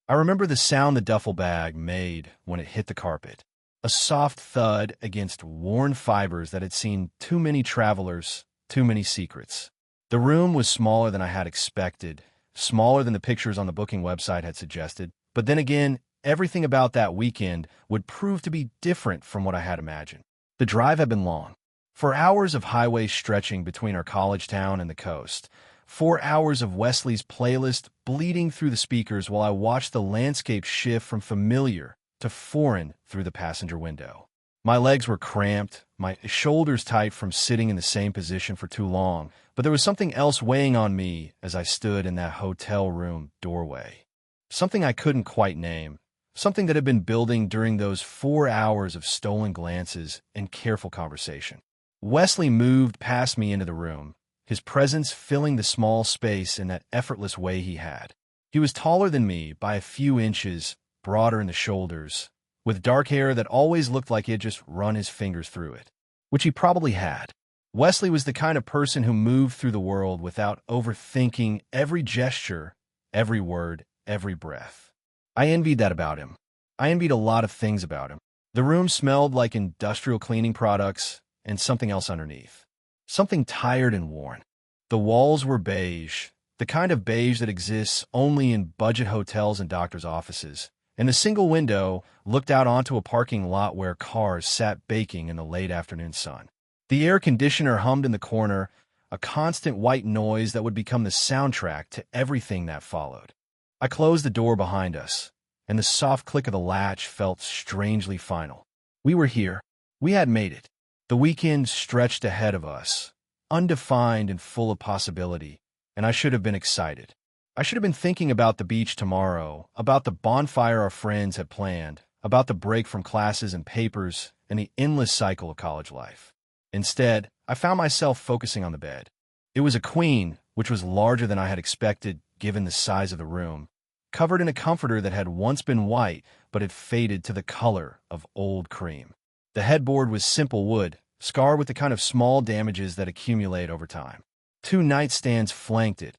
I remember the sound the duffel bag made when it hit the carpet, a soft thud against worn fibers that had seen too many travelers, too many secrets. The room was smaller than I had expected, smaller than the pictures on the booking website had suggested, but then again, everything about that weekend would prove to be different from what I had imagined. The drive had been long. 4 hours of highway stretching between our college town and the coast. 4 hours of Wesley's playlist bleeding through the speakers while I watched the landscape shift from familiar to foreign through the passenger window. My legs were cramped, my shoulders tight from sitting in the same position for too long, but there was something else weighing on me as I stood in that hotel room doorway. Something I couldn't quite name, something that had been building during those 4 hours of stolen glances and careful conversation. Wesley moved past me into the room, his presence filling the small space in that effortless way he had. He was taller than me by a few inches, broader in the shoulders, with dark hair that always looked like he had just run his fingers through it, which he probably had. Wesley was the kind of person who moved through the world without overthinking every gesture, every word, every breath. I envied that about him. I envied a lot of things about him. The room smelled like industrial cleaning products and something else underneath. Something tired and worn. The walls were beige, the kind of beige that exists only in budget hotels and doctors' offices, and a single window looked out onto a parking lot where cars sat baking in the late afternoon sun. The air conditioner hummed in the corner, a constant white noise that would become the soundtrack to everything that followed. I closed the door behind us, and the soft click of the latch felt strangely final. We were here. We had made it. The weekend stretched ahead of us, undefined and full of possibility, and I should have been excited. I should have been thinking about the beach tomorrow, about the bonfire our friends had planned, about the break from classes and papers, and the endless cycle of college life. Instead, I found myself focusing on the bed. It was a queen, which was larger than I had expected given the size of the room, covered in a comforter that had once been white but had faded to the color of old cream. The headboard was simple wood, scarred with the kind of small damages that accumulate over time. 2 nightstands flanked it,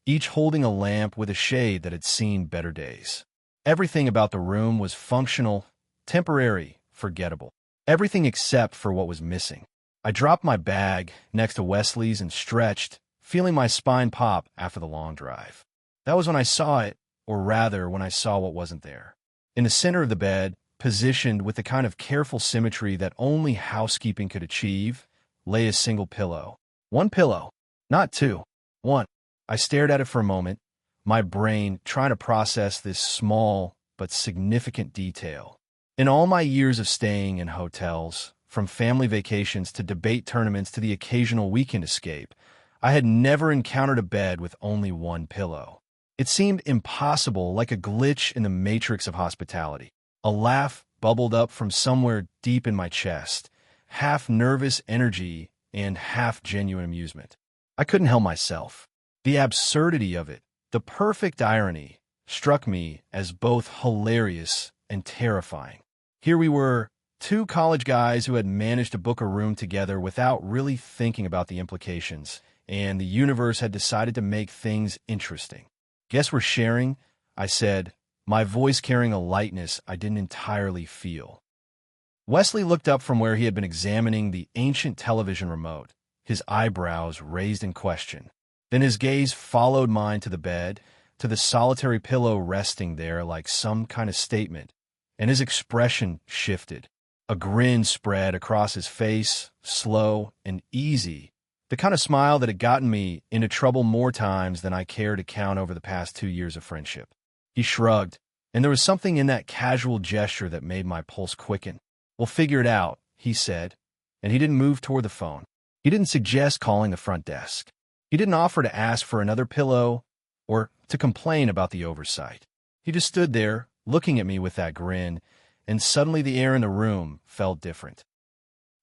each holding a lamp with a shade that had seen better days. Everything about the room was functional, temporary, forgettable. Everything except for what was missing. I dropped my bag next to Wesley's and stretched, feeling my spine pop after the long drive. That was when I saw it, or rather, when I saw what wasn't there. In the center of the bed, positioned with the kind of careful symmetry that only housekeeping could achieve, lay a single pillow. One pillow, not two. One. I stared at it for a moment, my brain trying to process this small but significant detail. In all my years of staying in hotels, from family vacations to debate tournaments to the occasional weekend escape, I had never encountered a bed with only one pillow. It seemed impossible, like a glitch in the matrix of hospitality. A laugh bubbled up from somewhere deep in my chest, half nervous energy and half genuine amusement. I couldn't help myself. The absurdity of it, the perfect irony, struck me as both hilarious and terrifying. Here we were, 2 college guys who had managed to book a room together without really thinking about the implications, and the universe had decided to make things interesting. "Guess we're sharing," I said, my voice carrying a lightness I didn't entirely feel. Wesley looked up from where he had been examining the ancient television remote, his eyebrows raised in question. Then his gaze followed mine to the bed, to the solitary pillow resting there like some kind of statement, and his expression shifted. A grin spread across his face, slow and easy, the kind of smile that had gotten me into trouble more times than I care to count over the past 2 years of friendship. He shrugged, and there was something in that casual gesture that made my pulse quicken. "We'll figure it out," he said, and he didn't move toward the phone. He didn't suggest calling the front desk. He didn't offer to ask for another pillow or to complain about the oversight. He just stood there, looking at me with that grin, and suddenly the air in the room felt different.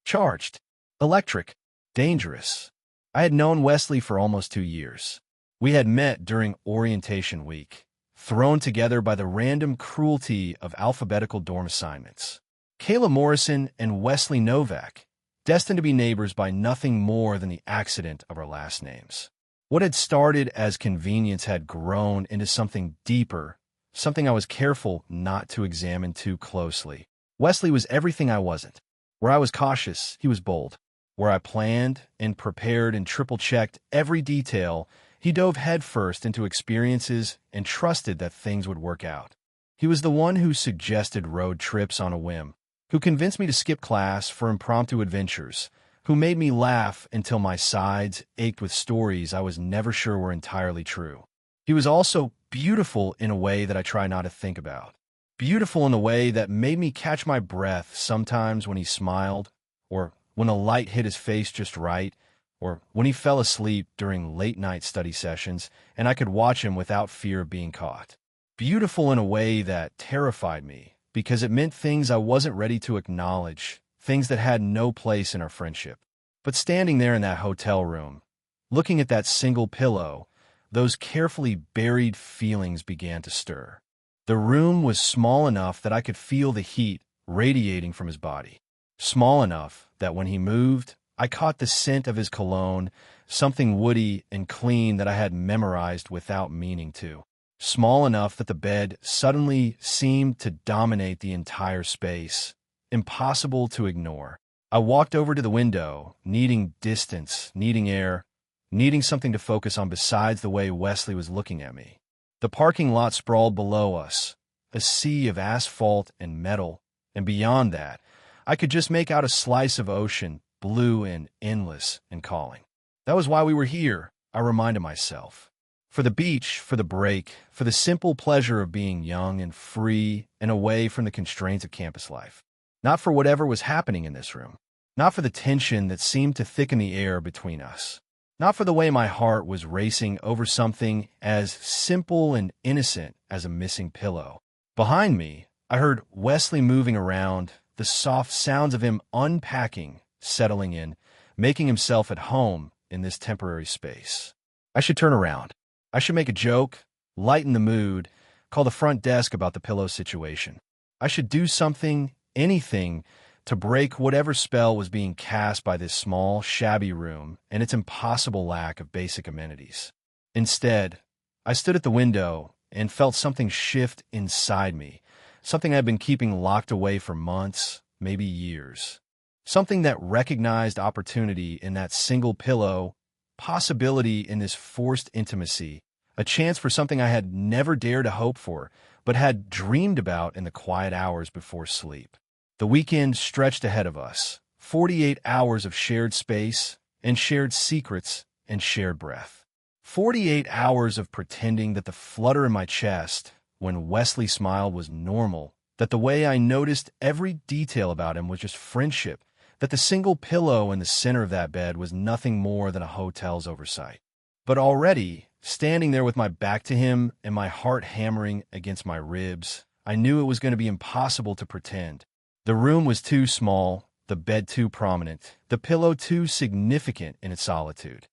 Charged, electric, dangerous. I had known Wesley for almost 2 years. We had met during orientation week, thrown together by the random cruelty of alphabetical dorm assignments. Kayla Morrison and Wesley Novak, destined to be neighbors by nothing more than the accident of our last names. What had started as convenience had grown into something deeper, something I was careful not to examine too closely. Wesley was everything I wasn't. Where I was cautious, he was bold. Where I planned and prepared and triple-checked every detail, he dove headfirst into experiences and trusted that things would work out. He was the one who suggested road trips on a whim, who convinced me to skip class for impromptu adventures, who made me laugh until my sides ached with stories I was never sure were entirely true. He was also beautiful in a way that I try not to think about. Beautiful in a way that made me catch my breath sometimes when he smiled, or when a light hit his face just right, or when he fell asleep during late-night study sessions and I could watch him without fear of being caught. Beautiful in a way that terrified me, because it meant things I wasn't ready to acknowledge, things that had no place in our friendship. But standing there in that hotel room, looking at that single pillow, those carefully buried feelings began to stir. The room was small enough that I could feel the heat radiating from his body. Small enough that when he moved, I caught the scent of his cologne, something woody and clean that I had memorized without meaning to. Small enough that the bed suddenly seemed to dominate the entire space, impossible to ignore. I walked over to the window, needing distance, needing air, needing something to focus on besides the way Wesley was looking at me. The parking lot sprawled below us, a sea of asphalt and metal, and beyond that, I could just make out a slice of ocean, blue and endless and calling. That was why we were here, I reminded myself. For the beach, for the break, for the simple pleasure of being young and free and away from the constraints of campus life. Not for whatever was happening in this room. Not for the tension that seemed to thicken the air between us. Not for the way my heart was racing over something as simple and innocent as a missing pillow. Behind me, I heard Wesley moving around, the soft sounds of him unpacking, settling in, making himself at home in this temporary space. I should turn around. I should make a joke, lighten the mood, call the front desk about the pillow situation. I should do something, anything, to break whatever spell was being cast by this small, shabby room and its impossible lack of basic amenities. Instead, I stood at the window and felt something shift inside me, something I'd been keeping locked away for months, maybe years. Something that recognized opportunity in that single pillow, possibility in this forced intimacy, a chance for something I had never dared to hope for, but had dreamed about in the quiet hours before sleep. The weekend stretched ahead of us, 48 hours of shared space and shared secrets and shared breath. 48 hours of pretending that the flutter in my chest when Wesley smiled was normal, that the way I noticed every detail about him was just friendship, that the single pillow in the center of that bed was nothing more than a hotel's oversight. But already, standing there with my back to him and my heart hammering against my ribs, I knew it was going to be impossible to pretend. The room was too small, the bed too prominent, the pillow too significant in its solitude.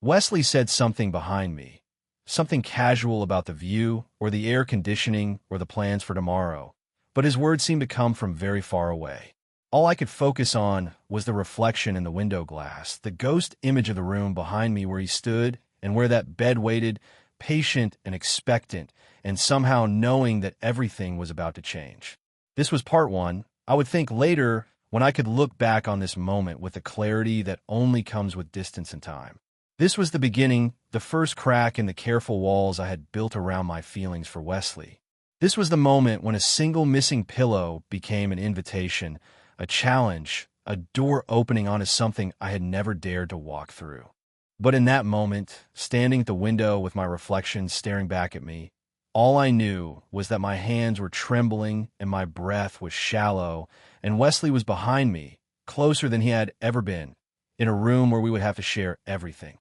Wesley said something behind me, something casual about the view or the air conditioning or the plans for tomorrow, but his words seemed to come from very far away. All I could focus on was the reflection in the window glass, the ghost image of the room behind me where he stood and where that bed waited, patient and expectant, and somehow knowing that everything was about to change. This was part one. I would think later when I could look back on this moment with the clarity that only comes with distance and time. This was the beginning, the first crack in the careful walls I had built around my feelings for Wesley. This was the moment when a single missing pillow became an invitation, a challenge, a door opening onto something I had never dared to walk through. But in that moment, standing at the window with my reflection staring back at me, all I knew was that my hands were trembling and my breath was shallow, and Wesley was behind me, closer than he had ever been, in a room where we would have to share everything.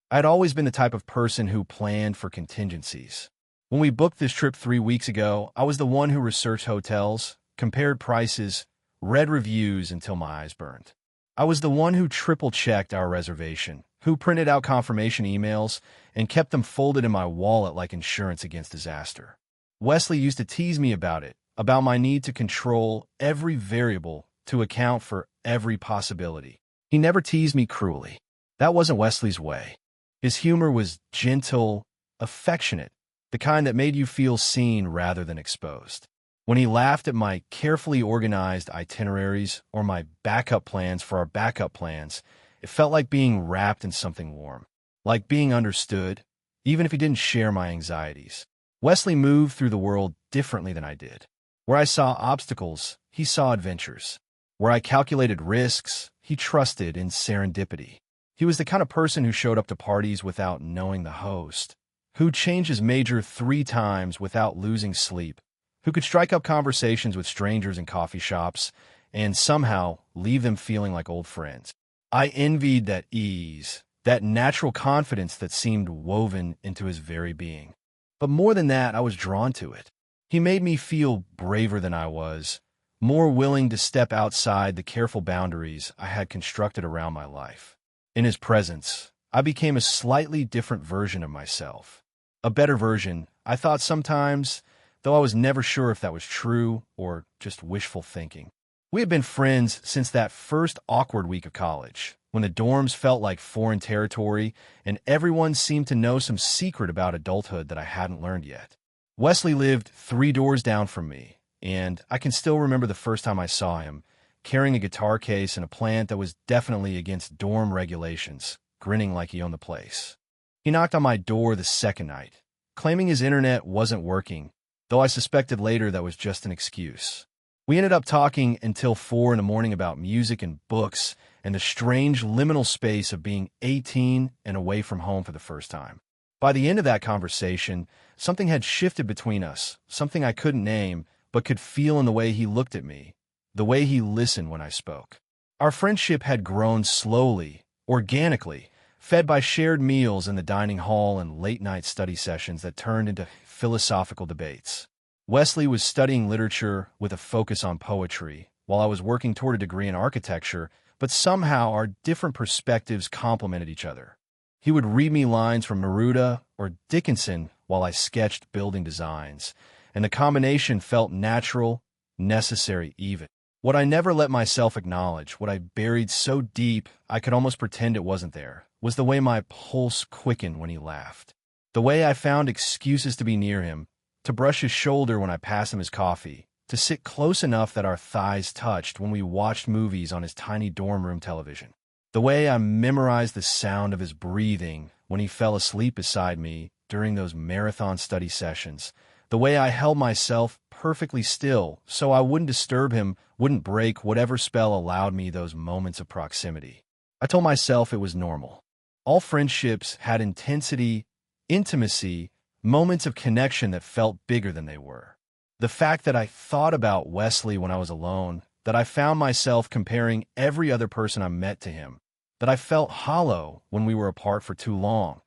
I had always been the type of person who planned for contingencies. When we booked this trip 3 weeks ago, I was the one who researched hotels, compared prices, read reviews until my eyes burned. I was the one who triple-checked our reservation, who printed out confirmation emails and kept them folded in my wallet like insurance against disaster. Wesley used to tease me about it, about my need to control every variable to account for every possibility. He never teased me cruelly. That wasn't Wesley's way. His humor was gentle, affectionate, the kind that made you feel seen rather than exposed. When he laughed at my carefully organized itineraries or my backup plans for our backup plans, it felt like being wrapped in something warm, like being understood, even if he didn't share my anxieties. Wesley moved through the world differently than I did. Where I saw obstacles, he saw adventures. Where I calculated risks, he trusted in serendipity. He was the kind of person who showed up to parties without knowing the host, who changed his major 3 times without losing sleep, who could strike up conversations with strangers in coffee shops and somehow leave them feeling like old friends. I envied that ease, that natural confidence that seemed woven into his very being. But more than that, I was drawn to it. He made me feel braver than I was, more willing to step outside the careful boundaries I had constructed around my life. In his presence, I became a slightly different version of myself. A better version, I thought sometimes, though I was never sure if that was true or just wishful thinking. We had been friends since that first awkward week of college, when the dorms felt like foreign territory and everyone seemed to know some secret about adulthood that I hadn't learned yet. Wesley lived 3 doors down from me, and I can still remember the first time I saw him, carrying a guitar case and a plant that was definitely against dorm regulations, grinning like he owned the place. He knocked on my door the second night, claiming his internet wasn't working, though I suspected later that was just an excuse. We ended up talking until 4 in the morning about music and books and the strange liminal space of being 18 and away from home for the first time. By the end of that conversation, something had shifted between us, something I couldn't name, but could feel in the way he looked at me, the way he listened when I spoke. Our friendship had grown slowly, organically, fed by shared meals in the dining hall and late-night study sessions that turned into philosophical debates. Wesley was studying literature with a focus on poetry, while I was working toward a degree in architecture, but somehow our different perspectives complemented each other. He would read me lines from Neruda or Dickinson while I sketched building designs, and the combination felt natural, necessary even. What I never let myself acknowledge, what I buried so deep I could almost pretend it wasn't there, was the way my pulse quickened when he laughed. The way I found excuses to be near him, to brush his shoulder when I passed him his coffee, to sit close enough that our thighs touched when we watched movies on his tiny dorm room television. The way I memorized the sound of his breathing when he fell asleep beside me during those marathon study sessions. The way I held myself perfectly still so I wouldn't disturb him, wouldn't break whatever spell allowed me those moments of proximity. I told myself it was normal. All friendships had intensity, intimacy, moments of connection that felt bigger than they were. The fact that I thought about Wesley when I was alone, that I found myself comparing every other person I met to him, that I felt hollow when we were apart for too long,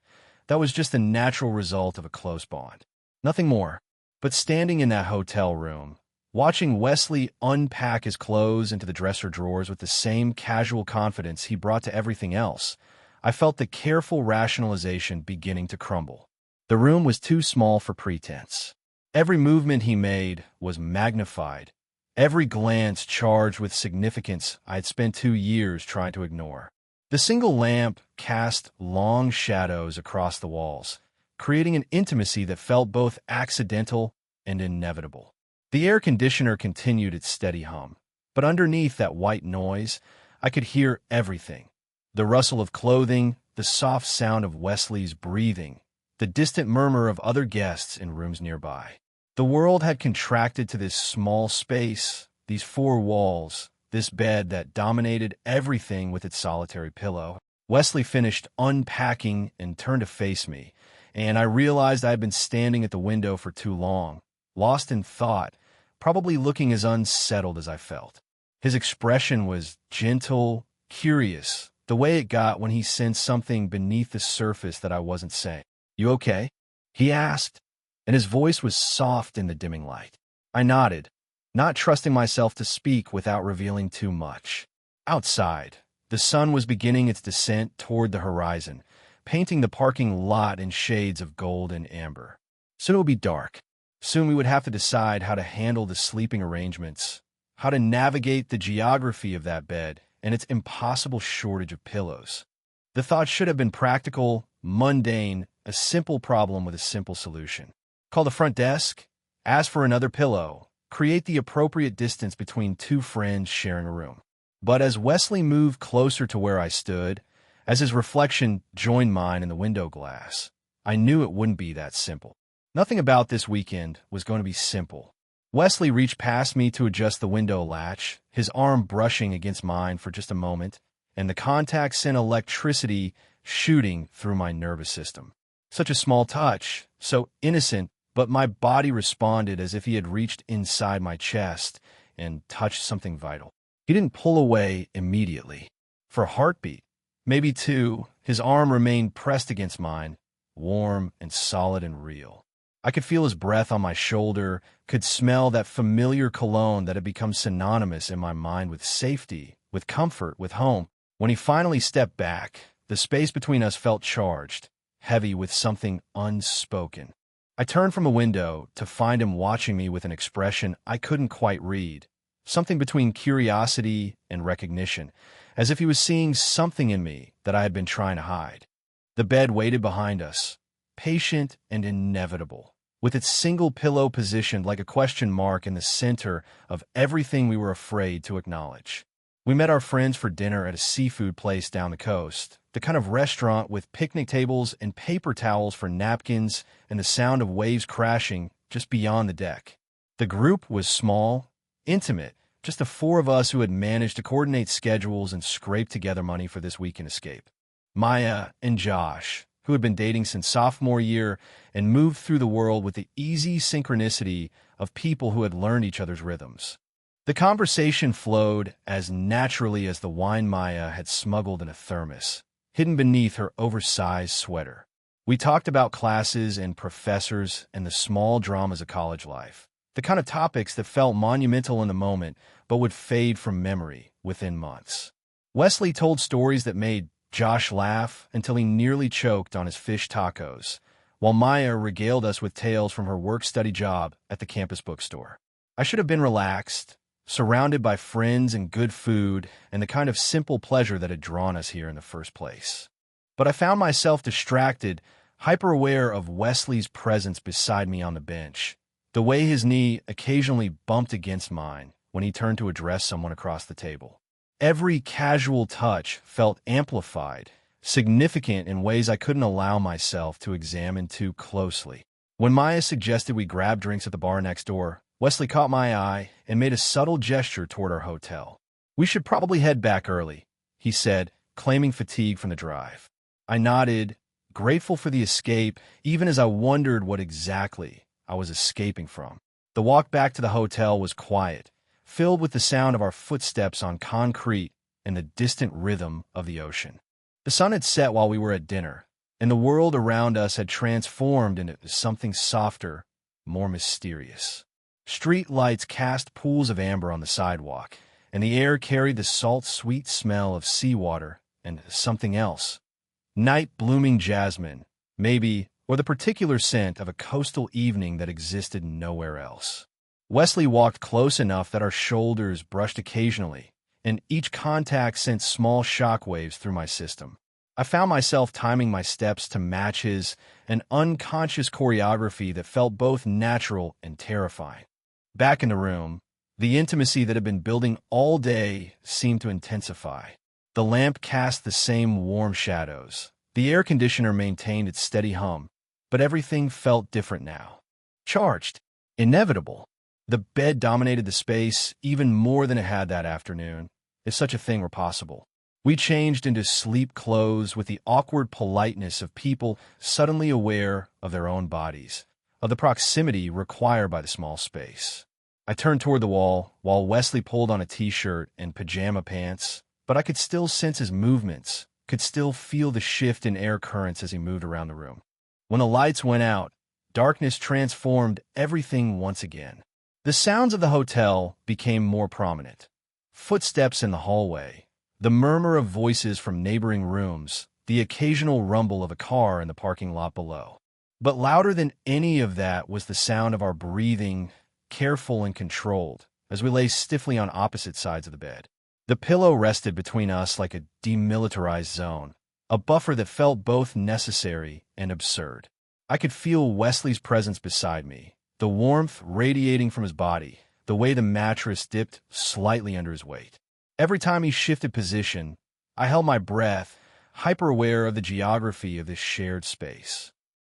that was just a natural result of a close bond. Nothing more. But standing in that hotel room, watching Wesley unpack his clothes into the dresser drawers with the same casual confidence he brought to everything else, I felt the careful rationalization beginning to crumble. The room was too small for pretense. Every movement he made was magnified, every glance charged with significance I had spent 2 years trying to ignore. The single lamp cast long shadows across the walls, creating an intimacy that felt both accidental and inevitable. The air conditioner continued its steady hum, but underneath that white noise, I could hear everything. The rustle of clothing, the soft sound of Wesley's breathing, the distant murmur of other guests in rooms nearby. The world had contracted to this small space, these 4 walls, this bed that dominated everything with its solitary pillow. Wesley finished unpacking and turned to face me, and I realized I had been standing at the window for too long, lost in thought, probably looking as unsettled as I felt. His expression was gentle, curious, the way it got when he sensed something beneath the surface that I wasn't saying. "You okay?" he asked, and his voice was soft in the dimming light. I nodded, not trusting myself to speak without revealing too much. Outside, the sun was beginning its descent toward the horizon, painting the parking lot in shades of gold and amber. Soon it would be dark. Soon we would have to decide how to handle the sleeping arrangements, how to navigate the geography of that bed and its impossible shortage of pillows. The thought should have been practical, mundane, a simple problem with a simple solution. call the front desk, ask for another pillow, create the appropriate distance between two friends sharing a room. But as Wesley moved closer to where I stood, as his reflection joined mine in the window glass, I knew it wouldn't be that simple. Nothing about this weekend was going to be simple. Wesley reached past me to adjust the window latch, his arm brushing against mine for just a moment, and the contact sent electricity shooting through my nervous system. Such a small touch, so innocent, but my body responded as if he had reached inside my chest and touched something vital. He didn't pull away immediately. For a heartbeat, maybe two, his arm remained pressed against mine, warm and solid and real. I could feel his breath on my shoulder, could smell that familiar cologne that had become synonymous in my mind with safety, with comfort, with home. When he finally stepped back, the space between us felt charged, heavy with something unspoken. I turned from a window to find him watching me with an expression I couldn't quite read, something between curiosity and recognition, as if he was seeing something in me that I had been trying to hide. The bed waited behind us, patient and inevitable, with its single pillow positioned like a question mark in the center of everything we were afraid to acknowledge. We met our friends for dinner at a seafood place down the coast, the kind of restaurant with picnic tables and paper towels for napkins and the sound of waves crashing just beyond the deck. The group was small, intimate, just the four of us who had managed to coordinate schedules and scrape together money for this weekend escape. Maya and Josh, who had been dating since sophomore year and moved through the world with the easy synchronicity of people who had learned each other's rhythms. The conversation flowed as naturally as the wine Maya had smuggled in a thermos, hidden beneath her oversized sweater. We talked about classes and professors and the small dramas of college life, the kind of topics that felt monumental in the moment but would fade from memory within months. Wesley told stories that made Josh laughed until he nearly choked on his fish tacos, while Maya regaled us with tales from her work-study job at the campus bookstore. I should have been relaxed, surrounded by friends and good food and the kind of simple pleasure that had drawn us here in the first place. But I found myself distracted, hyper-aware of Wesley's presence beside me on the bench, the way his knee occasionally bumped against mine when he turned to address someone across the table. Every casual touch felt amplified, significant in ways I couldn't allow myself to examine too closely. When Maya suggested we grab drinks at the bar next door, Wesley caught my eye and made a subtle gesture toward our hotel. "We should probably head back early," he said, claiming fatigue from the drive. I nodded, grateful for the escape, even as I wondered what exactly I was escaping from. The walk back to the hotel was quiet, filled with the sound of our footsteps on concrete and the distant rhythm of the ocean. The sun had set while we were at dinner, and the world around us had transformed into something softer, more mysterious. Street lights cast pools of amber on the sidewalk, and the air carried the salt-sweet smell of seawater and something else. Night-blooming jasmine, maybe, or the particular scent of a coastal evening that existed nowhere else. Wesley walked close enough that our shoulders brushed occasionally, and each contact sent small shockwaves through my system. I found myself timing my steps to match his, an unconscious choreography that felt both natural and terrifying. Back in the room, the intimacy that had been building all day seemed to intensify. The lamp cast the same warm shadows. The air conditioner maintained its steady hum, but everything felt different now. Charged. Inevitable. The bed dominated the space even more than it had that afternoon, if such a thing were possible. We changed into sleep clothes with the awkward politeness of people suddenly aware of their own bodies, of the proximity required by the small space. I turned toward the wall while Wesley pulled on a t-shirt and pajama pants, but I could still sense his movements, could still feel the shift in air currents as he moved around the room. When the lights went out, darkness transformed everything once again. The sounds of the hotel became more prominent. Footsteps in the hallway, the murmur of voices from neighboring rooms, the occasional rumble of a car in the parking lot below. But louder than any of that was the sound of our breathing, careful and controlled, as we lay stiffly on opposite sides of the bed. The pillow rested between us like a demilitarized zone, a buffer that felt both necessary and absurd. I could feel Wesley's presence beside me, the warmth radiating from his body, the way the mattress dipped slightly under his weight. Every time he shifted position, I held my breath, hyper-aware of the geography of this shared space.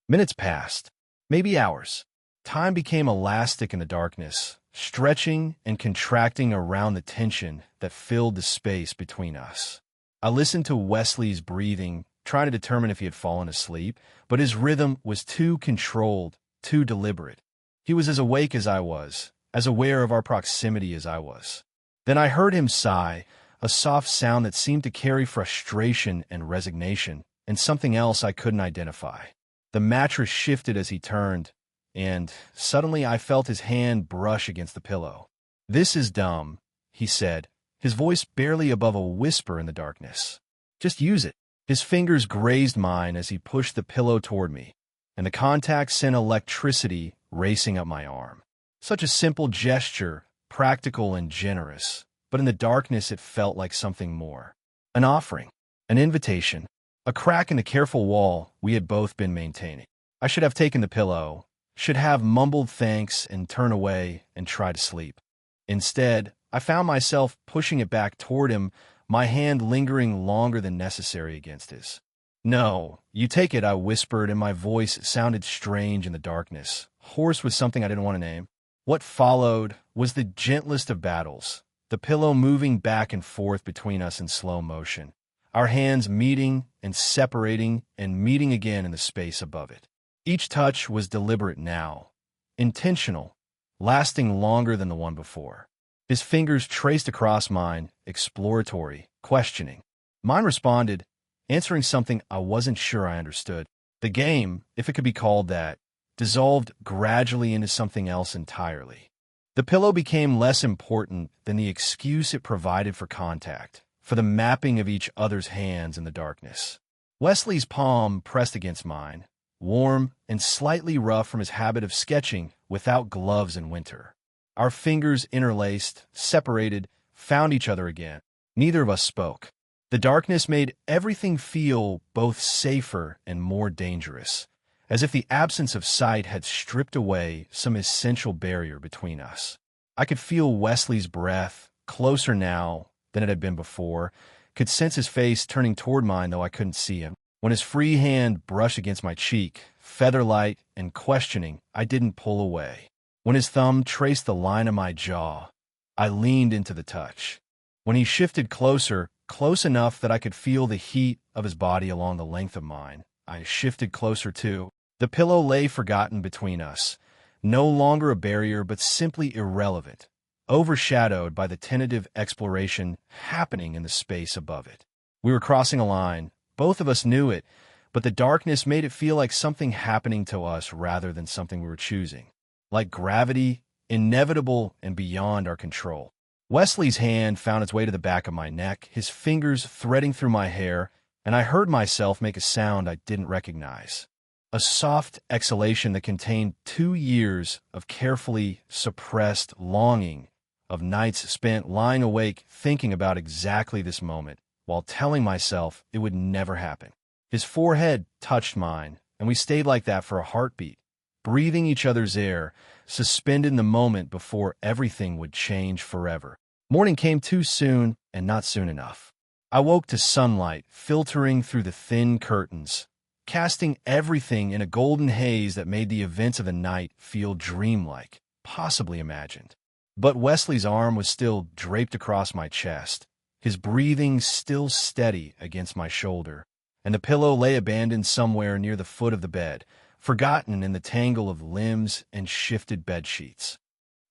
Minutes passed, maybe hours. Time became elastic in the darkness, stretching and contracting around the tension that filled the space between us. I listened to Wesley's breathing, trying to determine if he had fallen asleep, but his rhythm was too controlled, too deliberate. He was as awake as I was, as aware of our proximity as I was. Then I heard him sigh, a soft sound that seemed to carry frustration and resignation, and something else I couldn't identify. The mattress shifted as he turned, and suddenly I felt his hand brush against the pillow. "This is dumb," he said, his voice barely above a whisper in the darkness. "Just use it." His fingers grazed mine as he pushed the pillow toward me, and the contact sent electricity racing up my arm. Such a simple gesture, practical and generous, but in the darkness it felt like something more. An offering, an invitation, a crack in the careful wall we had both been maintaining. I should have taken the pillow, should have mumbled thanks and turned away and tried to sleep. Instead, I found myself pushing it back toward him, my hand lingering longer than necessary against his. "No, you take it," I whispered, and my voice sounded strange in the darkness, hoarse with something I didn't want to name. What followed was the gentlest of battles, the pillow moving back and forth between us in slow motion, our hands meeting and separating and meeting again in the space above it. Each touch was deliberate now, intentional, lasting longer than the one before. His fingers traced across mine, exploratory, questioning. Mine responded, answering something I wasn't sure I understood. The game, if it could be called that, dissolved gradually into something else entirely. The pillow became less important than the excuse it provided for contact, for the mapping of each other's hands in the darkness. Wesley's palm pressed against mine, warm and slightly rough from his habit of sketching without gloves in winter. Our fingers interlaced, separated, found each other again. Neither of us spoke. The darkness made everything feel both safer and more dangerous, as if the absence of sight had stripped away some essential barrier between us. I could feel Wesley's breath, closer now than it had been before, could sense his face turning toward mine though I couldn't see him. When his free hand brushed against my cheek, feather-light and questioning, I didn't pull away. When his thumb traced the line of my jaw, I leaned into the touch. When he shifted closer, close enough that I could feel the heat of his body along the length of mine, I shifted closer too. The pillow lay forgotten between us, no longer a barrier but simply irrelevant, overshadowed by the tentative exploration happening in the space above it. We were crossing a line. Both of us knew it, but the darkness made it feel like something happening to us rather than something we were choosing. Like gravity, inevitable and beyond our control. Wesley's hand found its way to the back of my neck, his fingers threading through my hair, and I heard myself make a sound I didn't recognize. A soft exhalation that contained 2 years of carefully suppressed longing, of nights spent lying awake thinking about exactly this moment, while telling myself it would never happen. His forehead touched mine, and we stayed like that for a heartbeat, breathing each other's air, suspended in the moment before everything would change forever. Morning came too soon and not soon enough. I woke to sunlight filtering through the thin curtains, casting everything in a golden haze that made the events of the night feel dreamlike, possibly imagined. But Wesley's arm was still draped across my chest, his breathing still steady against my shoulder, and the pillow lay abandoned somewhere near the foot of the bed, forgotten in the tangle of limbs and shifted bedsheets.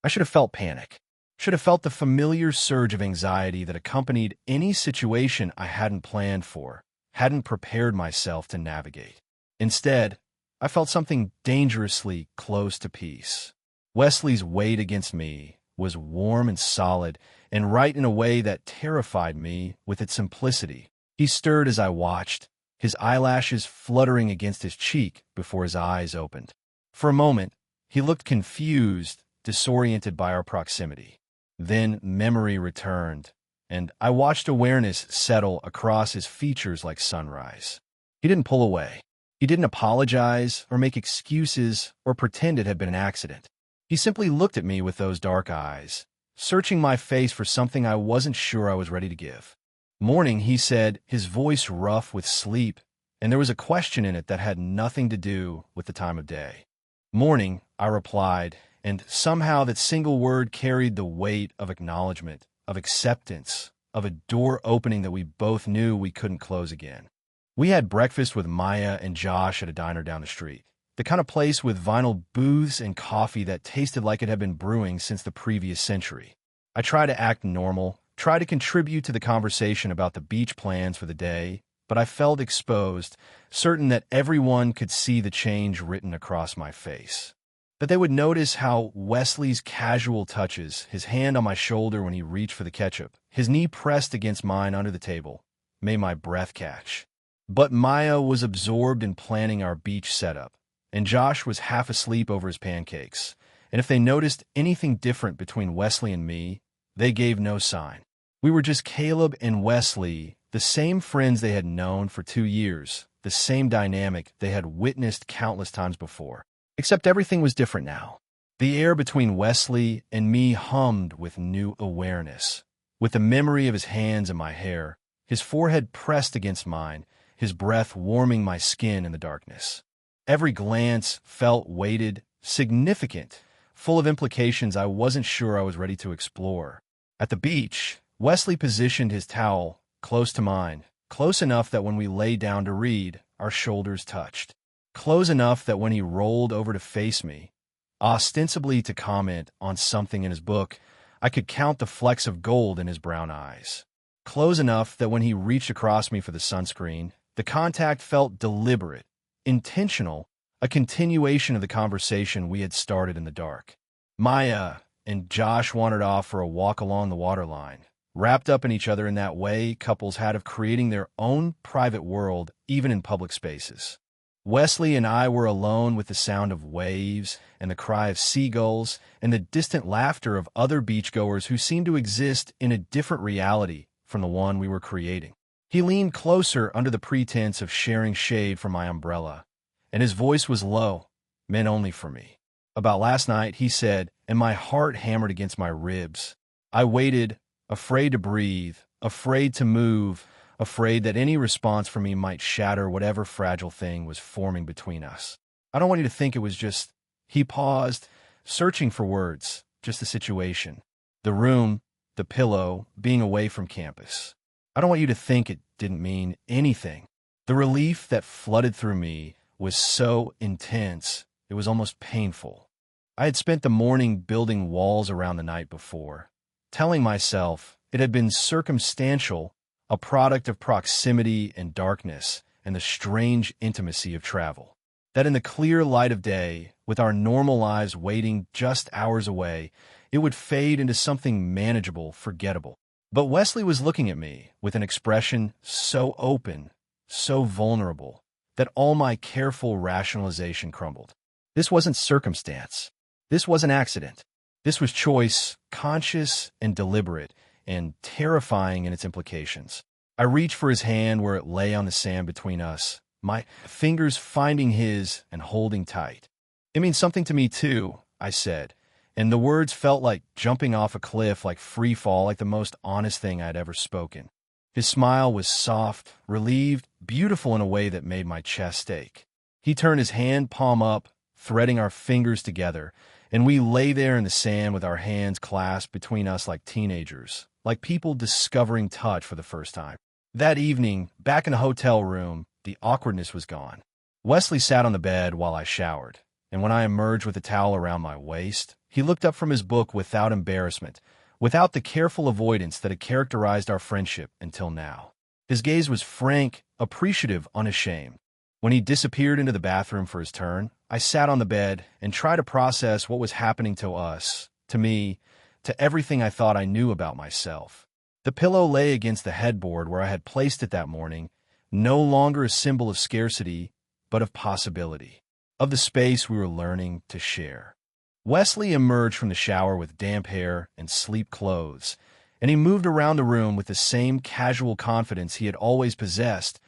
I should have felt panic, should have felt the familiar surge of anxiety that accompanied any situation I hadn't planned for, hadn't prepared myself to navigate. Instead, I felt something dangerously close to peace. Wesley's weight against me was warm and solid, and right in a way that terrified me with its simplicity. He stirred as I watched, his eyelashes fluttering against his cheek before his eyes opened. For a moment, he looked confused, disoriented by our proximity. Then memory returned, and I watched awareness settle across his features like sunrise. He didn't pull away. He didn't apologize or make excuses or pretend it had been an accident. He simply looked at me with those dark eyes, searching my face for something I wasn't sure I was ready to give. "Morning," he said, his voice rough with sleep, and there was a question in it that had nothing to do with the time of day. "Morning," I replied, and somehow that single word carried the weight of acknowledgement, of acceptance, of a door opening that we both knew we couldn't close again. We had breakfast with Maya and Josh at a diner down the street, the kind of place with vinyl booths and coffee that tasted like it had been brewing since the previous century. I tried to act normal, try to contribute to the conversation about the beach plans for the day, but I felt exposed, certain that everyone could see the change written across my face. That they would notice how Wesley's casual touches, his hand on my shoulder when he reached for the ketchup, his knee pressed against mine under the table, made my breath catch. But Maya was absorbed in planning our beach setup, and Josh was half asleep over his pancakes, and if they noticed anything different between Wesley and me, they gave no sign. We were just Caleb and Wesley, the same friends they had known for 2 years, the same dynamic they had witnessed countless times before. Except everything was different now. The air between Wesley and me hummed with new awareness, with the memory of his hands in my hair, his forehead pressed against mine, his breath warming my skin in the darkness. Every glance felt weighted, significant, full of implications I wasn't sure I was ready to explore. At the beach, Wesley positioned his towel close to mine, close enough that when we lay down to read, our shoulders touched. Close enough that when he rolled over to face me, ostensibly to comment on something in his book, I could count the flecks of gold in his brown eyes. Close enough that when he reached across me for the sunscreen, the contact felt deliberate, intentional, a continuation of the conversation we had started in the dark. Maya and Josh wandered off for a walk along the waterline, wrapped up in each other in that way couples had of creating their own private world, even in public spaces. Wesley and I were alone with the sound of waves and the cry of seagulls and the distant laughter of other beachgoers who seemed to exist in a different reality from the one we were creating. He leaned closer under the pretense of sharing shade from my umbrella, and his voice was low, meant only for me. About last night, he said, and my heart hammered against my ribs. I waited, afraid to breathe, afraid to move, afraid that any response from me might shatter whatever fragile thing was forming between us. I don't want you to think it was just... He paused, searching for words, just the situation. The room, the pillow, being away from campus. I don't want you to think it didn't mean anything. The relief that flooded through me was so intense, it was almost painful. I had spent the morning building walls around the night before, telling myself it had been circumstantial, a product of proximity and darkness and the strange intimacy of travel. That in the clear light of day, with our normal lives waiting just hours away, it would fade into something manageable, forgettable. But Wesley was looking at me with an expression so open, so vulnerable, that all my careful rationalization crumbled. This wasn't circumstance. This wasn't accident. This was choice, conscious and deliberate, and terrifying in its implications. I reached for his hand where it lay on the sand between us, my fingers finding his and holding tight. "It means something to me too," I said, and the words felt like jumping off a cliff, like free fall, like the most honest thing I had ever spoken. His smile was soft, relieved, beautiful in a way that made my chest ache. He turned his hand palm up, threading our fingers together, and we lay there in the sand with our hands clasped between us like teenagers, like people discovering touch for the first time. That evening, back in the hotel room, the awkwardness was gone. Wesley sat on the bed while I showered, and when I emerged with a towel around my waist, he looked up from his book without embarrassment, without the careful avoidance that had characterized our friendship until now. His gaze was frank, appreciative, unashamed. When he disappeared into the bathroom for his turn, I sat on the bed and tried to process what was happening to us, to me, to everything I thought I knew about myself. The pillow lay against the headboard where I had placed it that morning, no longer a symbol of scarcity, but of possibility, of the space we were learning to share. Wesley emerged from the shower with damp hair and sleep clothes, and he moved around the room with the same casual confidence he had always possessed,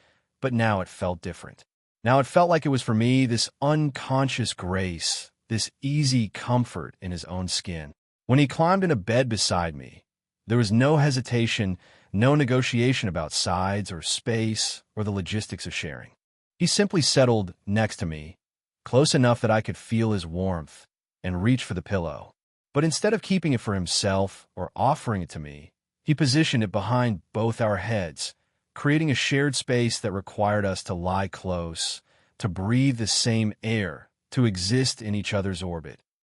but now it felt different. Now it felt like it was for me, this unconscious grace, this easy comfort in his own skin. When he climbed into bed beside me, there was no hesitation, no negotiation about sides or space or the logistics of sharing. He simply settled next to me, close enough that I could feel his warmth, and reach for the pillow. But instead of keeping it for himself or offering it to me, he positioned it behind both our heads, creating a shared space that required us to lie close, to breathe the same air, to exist in each other's orbit.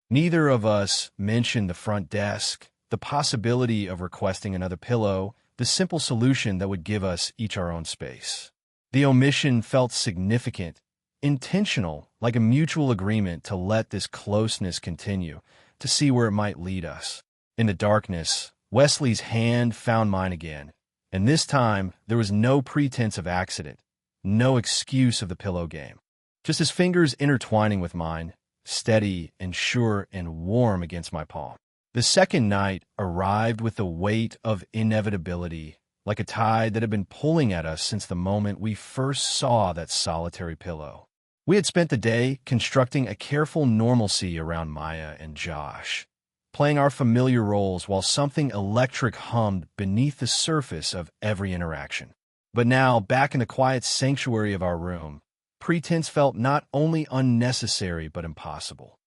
Neither of us mentioned the front desk, the possibility of requesting another pillow, the simple solution that would give us each our own space. The omission felt significant, intentional, like a mutual agreement to let this closeness continue, to see where it might lead us. In the darkness, Wesley's hand found mine again, and this time there was no pretense of accident, no excuse of the pillow game. Just his fingers intertwining with mine, steady and sure and warm against my palm. The second night arrived with the weight of inevitability, like a tide that had been pulling at us since the moment we first saw that solitary pillow. We had spent the day constructing a careful normalcy around Maya and Josh, playing our familiar roles while something electric hummed beneath the surface of every interaction. But now, back in the quiet sanctuary of our room, pretense felt not only unnecessary but impossible.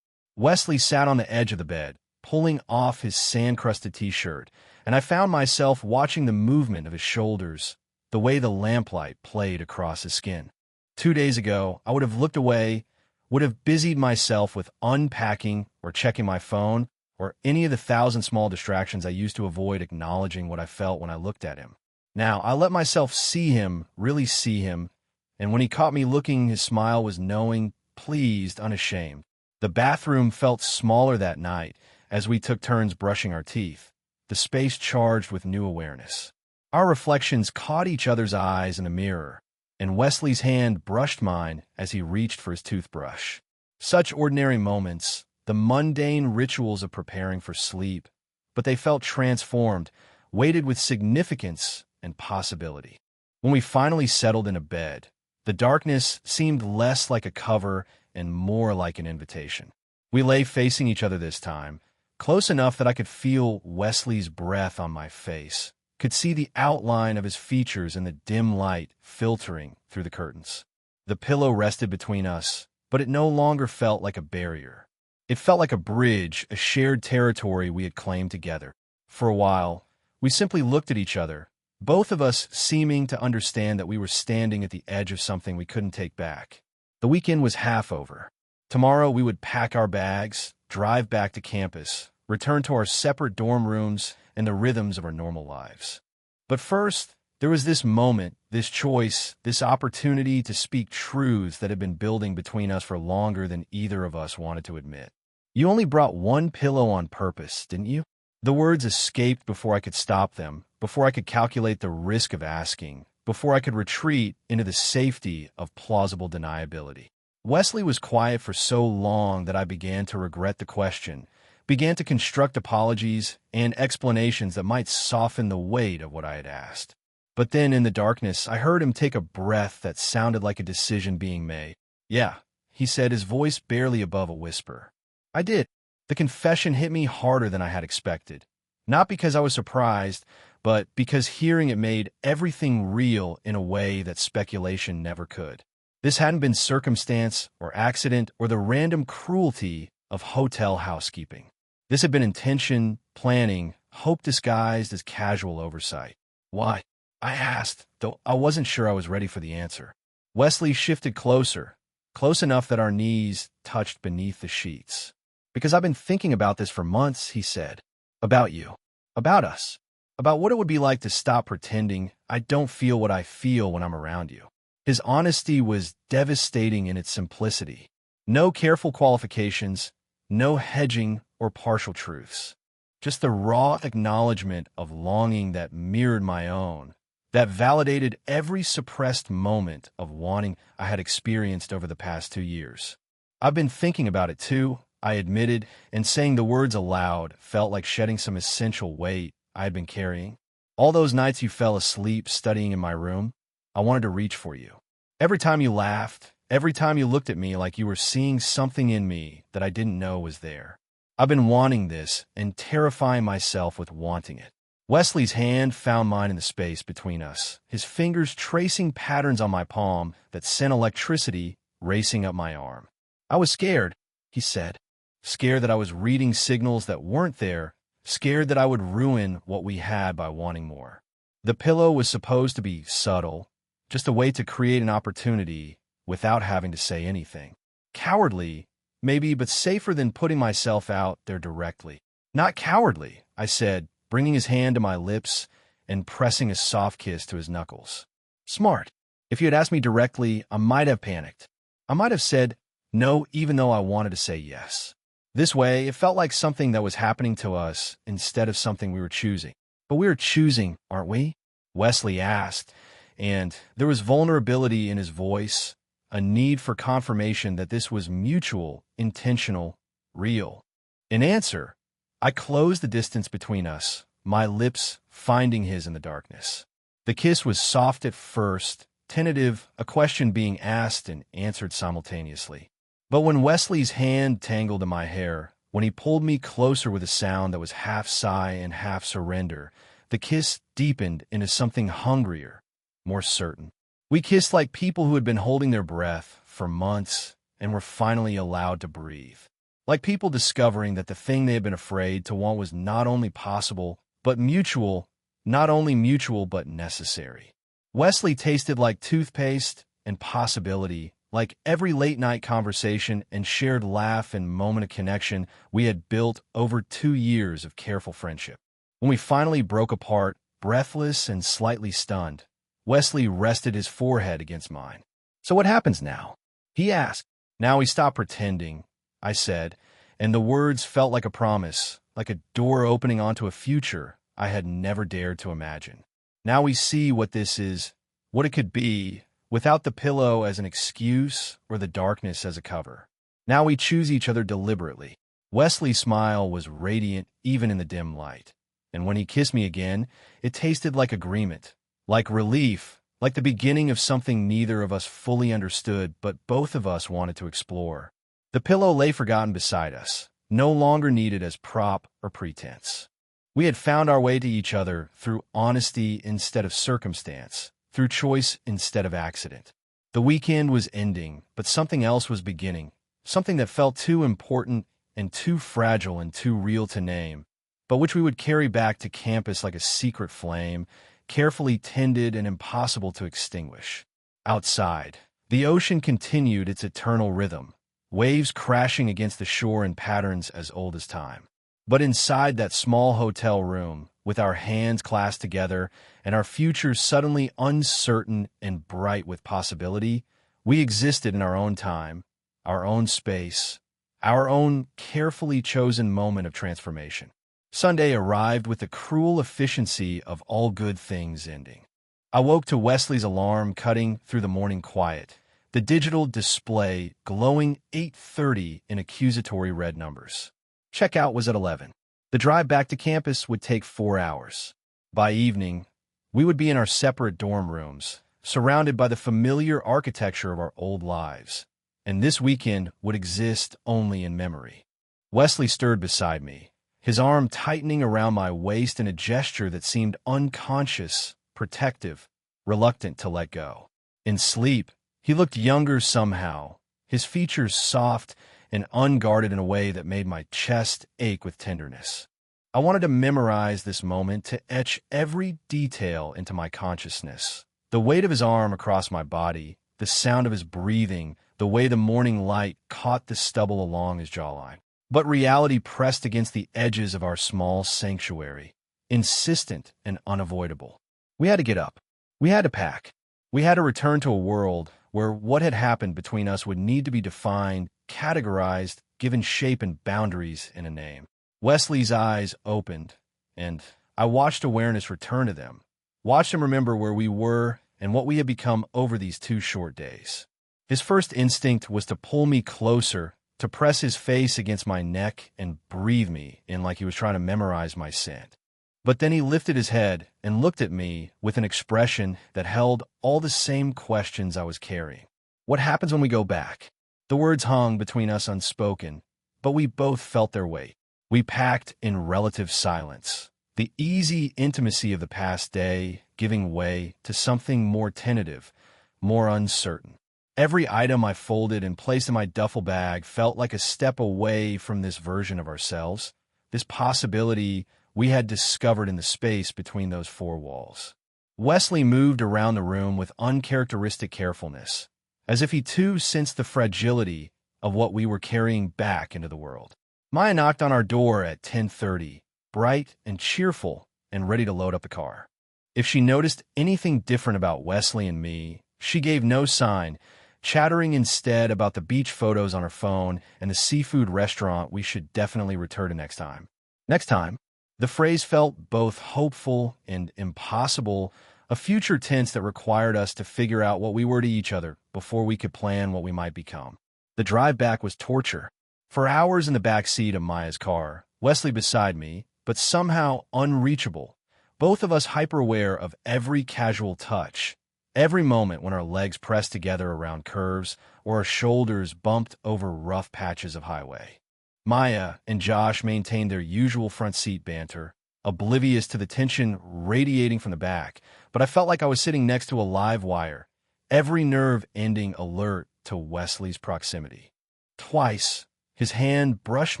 Wesley sat on the edge of the bed, pulling off his sand-crusted t-shirt, and I found myself watching the movement of his shoulders, the way the lamplight played across his skin. 2 days ago, I would have looked away, would have busied myself with unpacking or checking my phone or any of the 1,000 small distractions I used to avoid acknowledging what I felt when I looked at him. Now, I let myself see him, really see him, and when he caught me looking, his smile was knowing, pleased, unashamed. The bathroom felt smaller that night as we took turns brushing our teeth, the space charged with new awareness. Our reflections caught each other's eyes in a mirror, and Wesley's hand brushed mine as he reached for his toothbrush. Such ordinary moments, the mundane rituals of preparing for sleep, but they felt transformed, weighted with significance and possibility. When we finally settled in a bed, the darkness seemed less like a cover and more like an invitation. We lay facing each other this time, close enough that I could feel Wesley's breath on my face, could see the outline of his features in the dim light filtering through the curtains. The pillow rested between us, but it no longer felt like a barrier. It felt like a bridge, a shared territory we had claimed together. For a while, we simply looked at each other, both of us seeming to understand that we were standing at the edge of something we couldn't take back. The weekend was half over. Tomorrow we would pack our bags, drive back to campus, return to our separate dorm rooms and the rhythms of our normal lives. But first, there was this moment, this choice, this opportunity to speak truths that had been building between us for longer than either of us wanted to admit. You only brought one pillow on purpose, didn't you? The words escaped before I could stop them, before I could calculate the risk of asking, before I could retreat into the safety of plausible deniability. Wesley was quiet for so long that I began to regret the question, began to construct apologies and explanations that might soften the weight of what I had asked. But then in the darkness, I heard him take a breath that sounded like a decision being made. Yeah, he said, his voice barely above a whisper. I did. The confession hit me harder than I had expected. Not because I was surprised, but because hearing it made everything real in a way that speculation never could. This hadn't been circumstance or accident or the random cruelty of hotel housekeeping. This had been intention, planning, hope disguised as casual oversight. Why? I asked, though I wasn't sure I was ready for the answer. Wesley shifted closer, close enough that our knees touched beneath the sheets. Because I've been thinking about this for months, he said. About you. About us. About what it would be like to stop pretending I don't feel what I feel when I'm around you. His honesty was devastating in its simplicity. No careful qualifications, no hedging or partial truths. Just the raw acknowledgement of longing that mirrored my own, that validated every suppressed moment of wanting I had experienced over the past 2 years. I've been thinking about it too, I admitted, and saying the words aloud felt like shedding some essential weight I had been carrying. All those nights you fell asleep studying in my room, I wanted to reach for you. Every time you laughed, Every time you looked at me like you were seeing something in me that I didn't know was there. I've been wanting this and terrifying myself with wanting it. Wesley's hand found mine in the space between us, his fingers tracing patterns on my palm that sent electricity racing up my arm. I was scared, he said. Scared that I was reading signals that weren't there, scared that I would ruin what we had by wanting more. The pillow was supposed to be subtle, just a way to create an opportunity without having to say anything. Cowardly, maybe, but safer than putting myself out there directly. Not cowardly, I said, bringing his hand to my lips and pressing a soft kiss to his knuckles. Smart. If you had asked me directly, I might have panicked. I might have said no, even though I wanted to say yes. This way, it felt like something that was happening to us instead of something we were choosing. But we are choosing, aren't we? Wesley asked, and there was vulnerability in his voice, a need for confirmation that this was mutual, intentional, real. In answer, I closed the distance between us, my lips finding his in the darkness. The kiss was soft at first, tentative, a question being asked and answered simultaneously. But when Wesley's hand tangled in my hair, when he pulled me closer with a sound that was half sigh and half surrender, the kiss deepened into something hungrier, more certain. We kissed like people who had been holding their breath for months and were finally allowed to breathe. Like people discovering that the thing they had been afraid to want was not only possible, but mutual, not only mutual, but necessary. Wesley tasted like toothpaste and possibility, like every late-night conversation and shared laugh and moment of connection we had built over 2 years of careful friendship. When we finally broke apart, breathless and slightly stunned, Wesley rested his forehead against mine. "So what happens now?" he asked. "Now we stop pretending," I said, and the words felt like a promise, like a door opening onto a future I had never dared to imagine. Now we see what this is, what it could be, without the pillow as an excuse or the darkness as a cover. Now we choose each other deliberately. Wesley's smile was radiant even in the dim light, and when he kissed me again, it tasted like agreement, like relief, like the beginning of something neither of us fully understood but both of us wanted to explore. The pillow lay forgotten beside us, no longer needed as prop or pretense. We had found our way to each other through honesty instead of circumstance, through choice instead of accident. The weekend was ending, but something else was beginning, something that felt too important and too fragile and too real to name, but which we would carry back to campus like a secret flame, carefully tended and impossible to extinguish. Outside, the ocean continued its eternal rhythm, waves crashing against the shore in patterns as old as time. But inside that small hotel room, with our hands clasped together and our futures suddenly uncertain and bright with possibility, we existed in our own time, our own space, our own carefully chosen moment of transformation. Sunday arrived with the cruel efficiency of all good things ending. I woke to Wesley's alarm cutting through the morning quiet, the digital display glowing 8:30 in accusatory red numbers. Checkout was at 11. The drive back to campus would take 4 hours. By evening, we would be in our separate dorm rooms, surrounded by the familiar architecture of our old lives, and this weekend would exist only in memory. Wesley stirred beside me, his arm tightening around my waist in a gesture that seemed unconscious, protective, reluctant to let go. In sleep, he looked younger somehow, his features soft and unguarded in a way that made my chest ache with tenderness. I wanted to memorize this moment, to etch every detail into my consciousness. The weight of his arm across my body, the sound of his breathing, the way the morning light caught the stubble along his jawline. But reality pressed against the edges of our small sanctuary, insistent and unavoidable. We had to get up. We had to pack. We had to return to a world where what had happened between us would need to be defined, categorized, given shape and boundaries in a name. Wesley's eyes opened, and I watched awareness return to them, watched him remember where we were and what we had become over these 2 short days. His first instinct was to pull me closer, to press his face against my neck and breathe me in like he was trying to memorize my scent. But then he lifted his head and looked at me with an expression that held all the same questions I was carrying. What happens when we go back? The words hung between us unspoken, but we both felt their weight. We packed in relative silence, the easy intimacy of the past day giving way to something more tentative, more uncertain. Every item I folded and placed in my duffel bag felt like a step away from this version of ourselves, this possibility we had discovered in the space between those four walls. Wesley moved around the room with uncharacteristic carefulness, as if he too sensed the fragility of what we were carrying back into the world. Maya knocked on our door at 10:30, bright and cheerful and ready to load up the car. If she noticed anything different about Wesley and me, she gave no sign, chattering instead about the beach photos on her phone and the seafood restaurant we should definitely return to next time. Next time, the phrase felt both hopeful and impossible, a future tense that required us to figure out what we were to each other before we could plan what we might become. The drive back was torture. For hours in the back seat of Maya's car, Wesley beside me, but somehow unreachable, both of us hyper-aware of every casual touch, every moment when our legs pressed together around curves or our shoulders bumped over rough patches of highway. Maya and Josh maintained their usual front seat banter, oblivious to the tension radiating from the back, but I felt like I was sitting next to a live wire, every nerve ending alert to Wesley's proximity. Twice, his hand brushed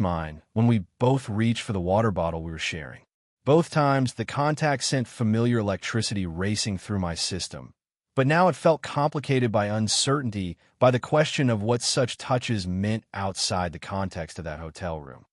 mine when we both reached for the water bottle we were sharing. Both times, the contact sent familiar electricity racing through my system. But now it felt complicated by uncertainty, by the question of what such touches meant outside the context of that hotel room.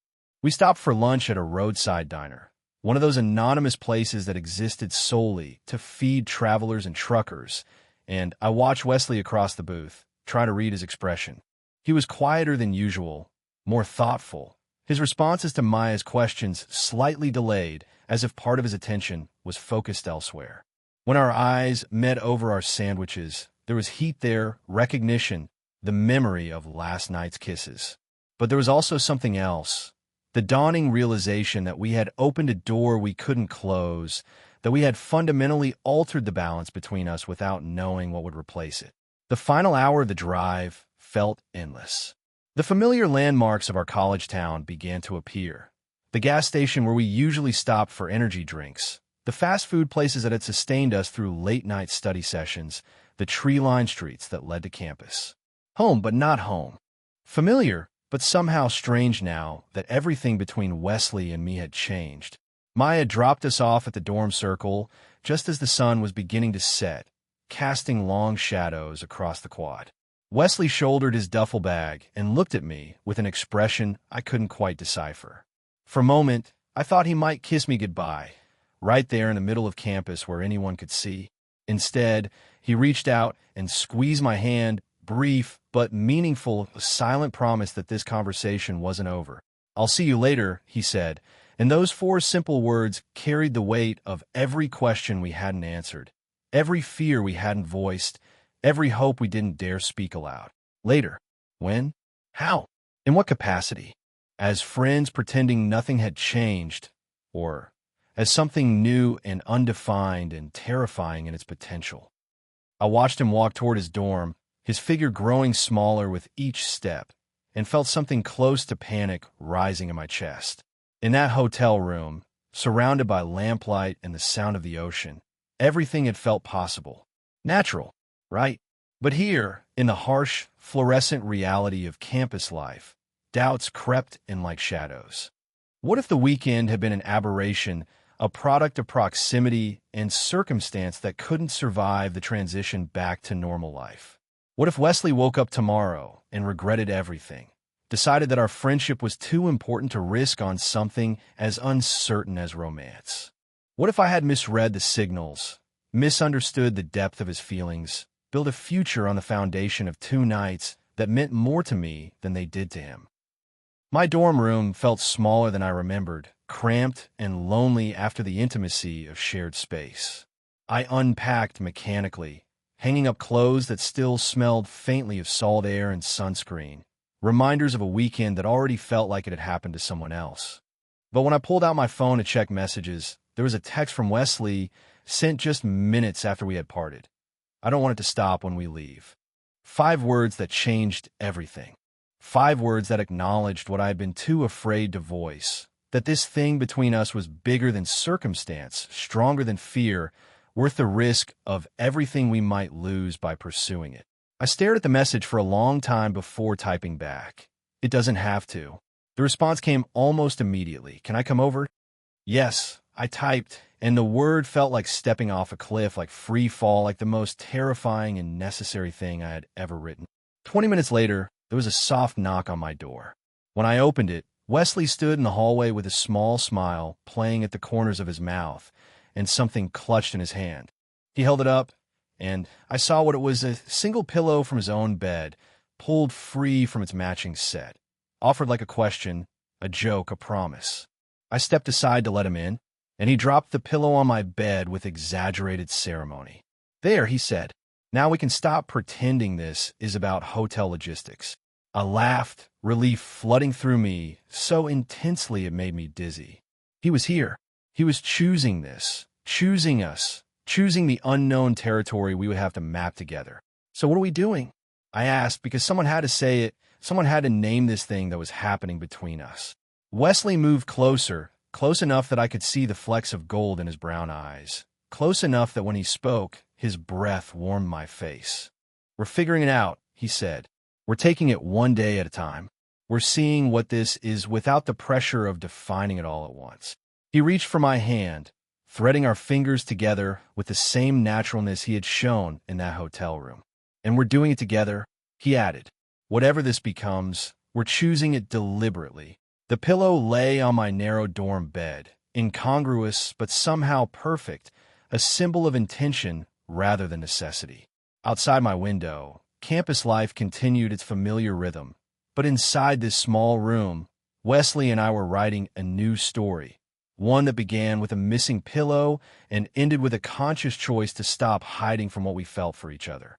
We stopped for lunch at a roadside diner, one of those anonymous places that existed solely to feed travelers and truckers, and I watched Wesley across the booth, try to read his expression. He was quieter than usual, more thoughtful, his responses to Maya's questions slightly delayed, as if part of his attention was focused elsewhere. When our eyes met over our sandwiches, there was heat there, recognition, the memory of last night's kisses. But there was also something else, the dawning realization that we had opened a door we couldn't close, that we had fundamentally altered the balance between us without knowing what would replace it. The final hour of the drive felt endless. The familiar landmarks of our college town began to appear. The gas station where we usually stopped for energy drinks, the fast food places that had sustained us through late-night study sessions, the tree-lined streets that led to campus. Home, but not home. Familiar, but somehow strange now that everything between Wesley and me had changed. Maya dropped us off at the dorm circle just as the sun was beginning to set, casting long shadows across the quad. Wesley shouldered his duffel bag and looked at me with an expression I couldn't quite decipher. For a moment, I thought he might kiss me goodbye, right there in the middle of campus where anyone could see. Instead, he reached out and squeezed my hand, brief but meaningful, a silent promise that this conversation wasn't over. "I'll see you later," he said, and those four simple words carried the weight of every question we hadn't answered, every fear we hadn't voiced, every hope we didn't dare speak aloud. Later. When? How? In what capacity? As friends pretending nothing had changed, or as something new and undefined and terrifying in its potential. I watched him walk toward his dorm, his figure growing smaller with each step, and felt something close to panic rising in my chest. In that hotel room, surrounded by lamplight and the sound of the ocean, everything had felt possible. Natural, right? But here, in the harsh, fluorescent reality of campus life, doubts crept in like shadows. What if the weekend had been an aberration, a product of proximity and circumstance that couldn't survive the transition back to normal life? What if Wesley woke up tomorrow and regretted everything, decided that our friendship was too important to risk on something as uncertain as romance? What if I had misread the signals, misunderstood the depth of his feelings, built a future on the foundation of two nights that meant more to me than they did to him? My dorm room felt smaller than I remembered, cramped and lonely after the intimacy of shared space. I unpacked mechanically, hanging up clothes that still smelled faintly of salt air and sunscreen, reminders of a weekend that already felt like it had happened to someone else. But when I pulled out my phone to check messages, there was a text from Wesley sent just minutes after we had parted. "I don't want it to stop when we leave." 5 words that changed everything. 5 words that acknowledged what I had been too afraid to voice, that this thing between us was bigger than circumstance, stronger than fear, worth the risk of everything we might lose by pursuing it. I stared at the message for a long time before typing back. It doesn't have to. The response came almost immediately. Can I come over? Yes, I typed, and the word felt like stepping off a cliff, like free fall, like the most terrifying and necessary thing I had ever written. 20 minutes later, there was a soft knock on my door. When I opened it, Wesley stood in the hallway with a small smile playing at the corners of his mouth and something clutched in his hand. He held it up, and I saw what it was: a single pillow from his own bed, pulled free from its matching set, offered like a question, a joke, a promise. I stepped aside to let him in, and he dropped the pillow on my bed with exaggerated ceremony. There, he said. Now we can stop pretending this is about hotel logistics. I laughed, relief flooding through me so intensely it made me dizzy. He was here. He was choosing this, choosing us, choosing the unknown territory we would have to map together. So what are we doing? I asked, because someone had to say it. Someone had to name this thing that was happening between us. Wesley moved closer, close enough that I could see the flecks of gold in his brown eyes, close enough that when he spoke, his breath warmed my face. We're figuring it out, he said. We're taking it one day at a time. We're seeing what this is without the pressure of defining it all at once. He reached for my hand, threading our fingers together with the same naturalness he had shown in that hotel room. And we're doing it together, he added. Whatever this becomes, we're choosing it deliberately. The pillow lay on my narrow dorm bed, incongruous but somehow perfect, a symbol of intention rather than necessity. Outside my window, campus life continued its familiar rhythm, but inside this small room, Wesley and I were writing a new story, one that began with a missing pillow and ended with a conscious choice to stop hiding from what we felt for each other.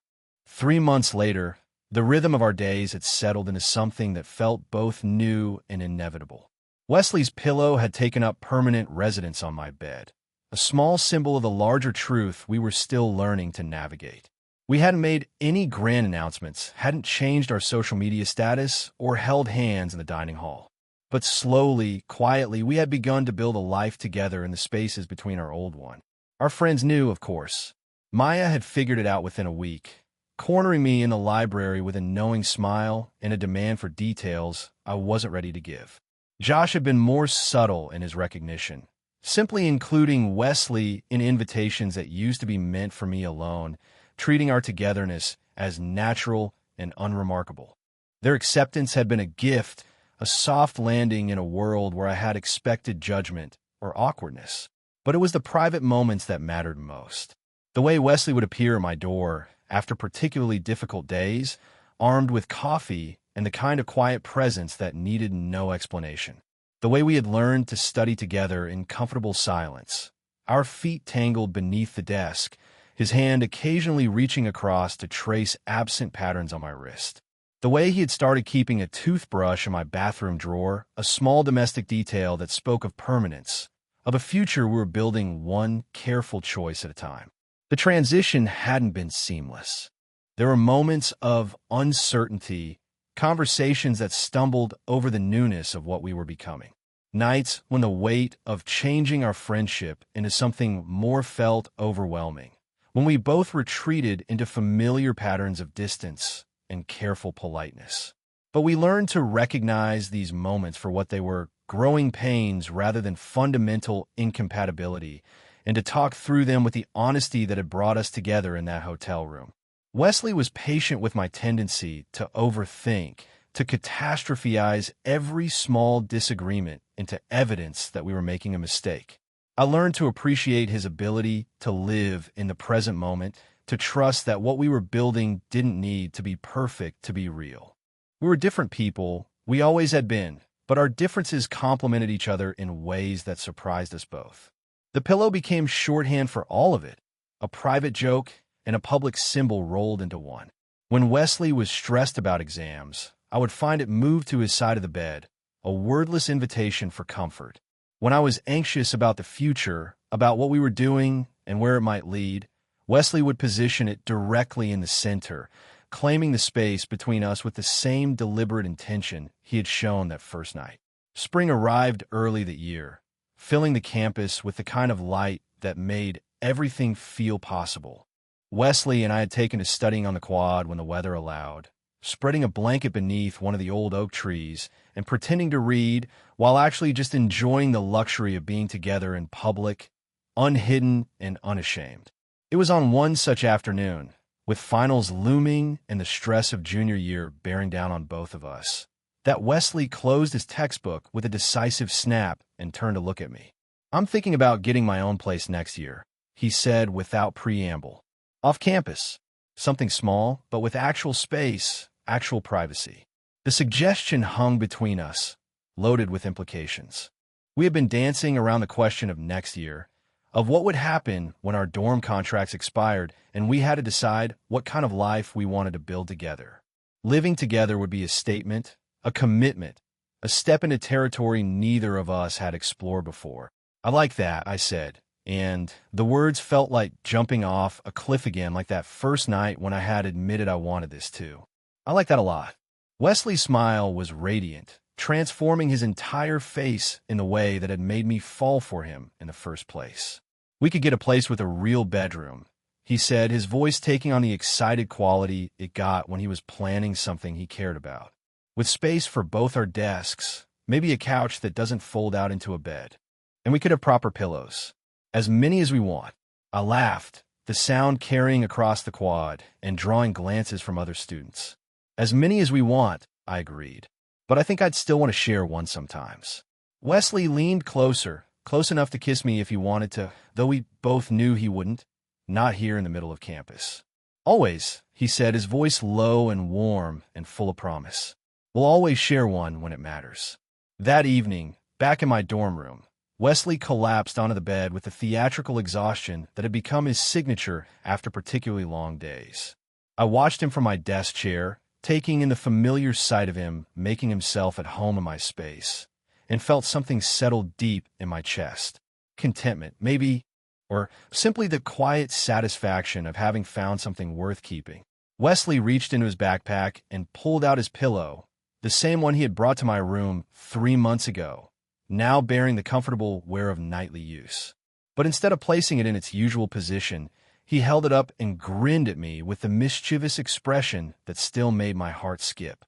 3 months later, the rhythm of our days had settled into something that felt both new and inevitable. Wesley's pillow had taken up permanent residence on my bed, a small symbol of the larger truth we were still learning to navigate. We hadn't made any grand announcements, hadn't changed our social media status, or held hands in the dining hall. But slowly, quietly, we had begun to build a life together in the spaces between our old one. Our friends knew, of course. Maya had figured it out within a week, cornering me in the library with a knowing smile and a demand for details I wasn't ready to give. Josh had been more subtle in his recognition, simply including Wesley in invitations that used to be meant for me alone, treating our togetherness as natural and unremarkable. Their acceptance had been a gift, a soft landing in a world where I had expected judgment or awkwardness. But it was the private moments that mattered most. The way Wesley would appear at my door after particularly difficult days, armed with coffee and the kind of quiet presence that needed no explanation. The way we had learned to study together in comfortable silence, our feet tangled beneath the desk, his hand occasionally reaching across to trace absent patterns on my wrist. The way he had started keeping a toothbrush in my bathroom drawer, a small domestic detail that spoke of permanence, of a future we were building one careful choice at a time. The transition hadn't been seamless. There were moments of uncertainty, conversations that stumbled over the newness of what we were becoming. Nights when the weight of changing our friendship into something more felt overwhelming. When we both retreated into familiar patterns of distance and careful politeness. But we learned to recognize these moments for what they were, growing pains rather than fundamental incompatibility, and to talk through them with the honesty that had brought us together in that hotel room. Wesley was patient with my tendency to overthink, to catastrophize every small disagreement into evidence that we were making a mistake. I learned to appreciate his ability to live in the present moment, to trust that what we were building didn't need to be perfect to be real. We were different people, we always had been, but our differences complemented each other in ways that surprised us both. The pillow became shorthand for all of it, a private joke and a public symbol rolled into one. When Wesley was stressed about exams, I would find it moved to his side of the bed, a wordless invitation for comfort. When I was anxious about the future, about what we were doing and where it might lead, Wesley would position it directly in the center, claiming the space between us with the same deliberate intention he had shown that first night. Spring arrived early that year, filling the campus with the kind of light that made everything feel possible. Wesley and I had taken to studying on the quad when the weather allowed, spreading a blanket beneath one of the old oak trees and pretending to read while actually just enjoying the luxury of being together in public, unhidden and unashamed. It was on one such afternoon, with finals looming and the stress of junior year bearing down on both of us, that Wesley closed his textbook with a decisive snap and turned to look at me. "I'm thinking about getting my own place next year," he said without preamble. "Off campus. Something small, but with actual space, actual privacy." The suggestion hung between us, loaded with implications. We had been dancing around the question of next year, of what would happen when our dorm contracts expired and we had to decide what kind of life we wanted to build together. Living together would be a statement, a commitment, a step into territory neither of us had explored before. "I like that," I said, and the words felt like jumping off a cliff again, like that first night when I had admitted I wanted this too. "I like that a lot." Wesley's smile was radiant, transforming his entire face in the way that had made me fall for him in the first place. "We could get a place with a real bedroom," he said, his voice taking on the excited quality it got when he was planning something he cared about. "With space for both our desks, maybe a couch that doesn't fold out into a bed. And we could have proper pillows. As many as we want." I laughed, the sound carrying across the quad and drawing glances from other students. "As many as we want," I agreed. "But I think I'd still want to share one sometimes." Wesley leaned closer, close enough to kiss me if he wanted to, though we both knew he wouldn't, not here in the middle of campus. "Always," he said, his voice low and warm and full of promise. "We'll always share one when it matters." That evening, back in my dorm room, Wesley collapsed onto the bed with the theatrical exhaustion that had become his signature after particularly long days. I watched him from my desk chair, taking in the familiar sight of him making himself at home in my space, and felt something settle deep in my chest. Contentment, maybe, or simply the quiet satisfaction of having found something worth keeping. Wesley reached into his backpack and pulled out his pillow, the same one he had brought to my room 3 months ago, now bearing the comfortable wear of nightly use. But instead of placing it in its usual position, he held it up and grinned at me with the mischievous expression that still made my heart skip.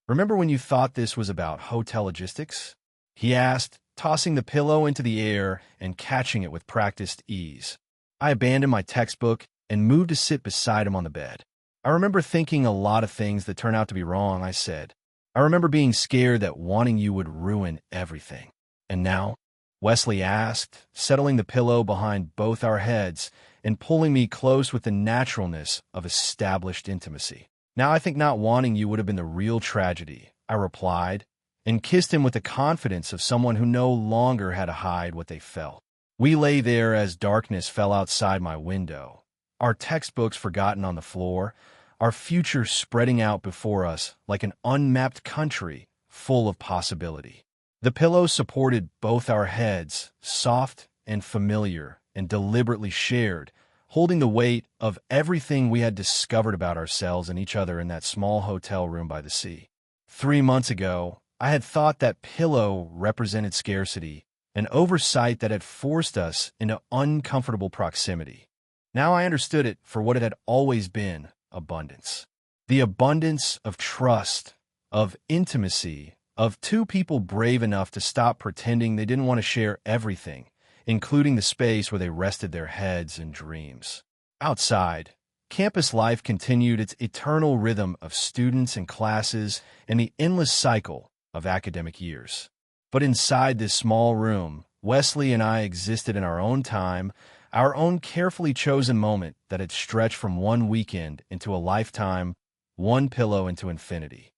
"Remember when you thought this was about hotel logistics?" he asked, tossing the pillow into the air and catching it with practiced ease. I abandoned my textbook and moved to sit beside him on the bed. "I remember thinking a lot of things that turned out to be wrong," I said. "I remember being scared that wanting you would ruin everything." "And now?" Wesley asked, settling the pillow behind both our heads and pulling me close with the naturalness of established intimacy. "Now I think not wanting you would have been the real tragedy," I replied, and kissed him with the confidence of someone who no longer had to hide what they felt. We lay there as darkness fell outside my window, our textbooks forgotten on the floor, our future spreading out before us like an unmapped country full of possibility. The pillow supported both our heads, soft and familiar and deliberately shared, holding the weight of everything we had discovered about ourselves and each other in that small hotel room by the sea. 3 months ago, I had thought that pillow represented scarcity, an oversight that had forced us into uncomfortable proximity. Now I understood it for what it had always been, abundance. The abundance of trust, of intimacy, of two people brave enough to stop pretending they didn't want to share everything, including the space where they rested their heads and dreams. Outside, campus life continued its eternal rhythm of students and classes and the endless cycle of academic years. But inside this small room, Wesley and I existed in our own time, our own carefully chosen moment that had stretched from one weekend into a lifetime, one pillow into infinity.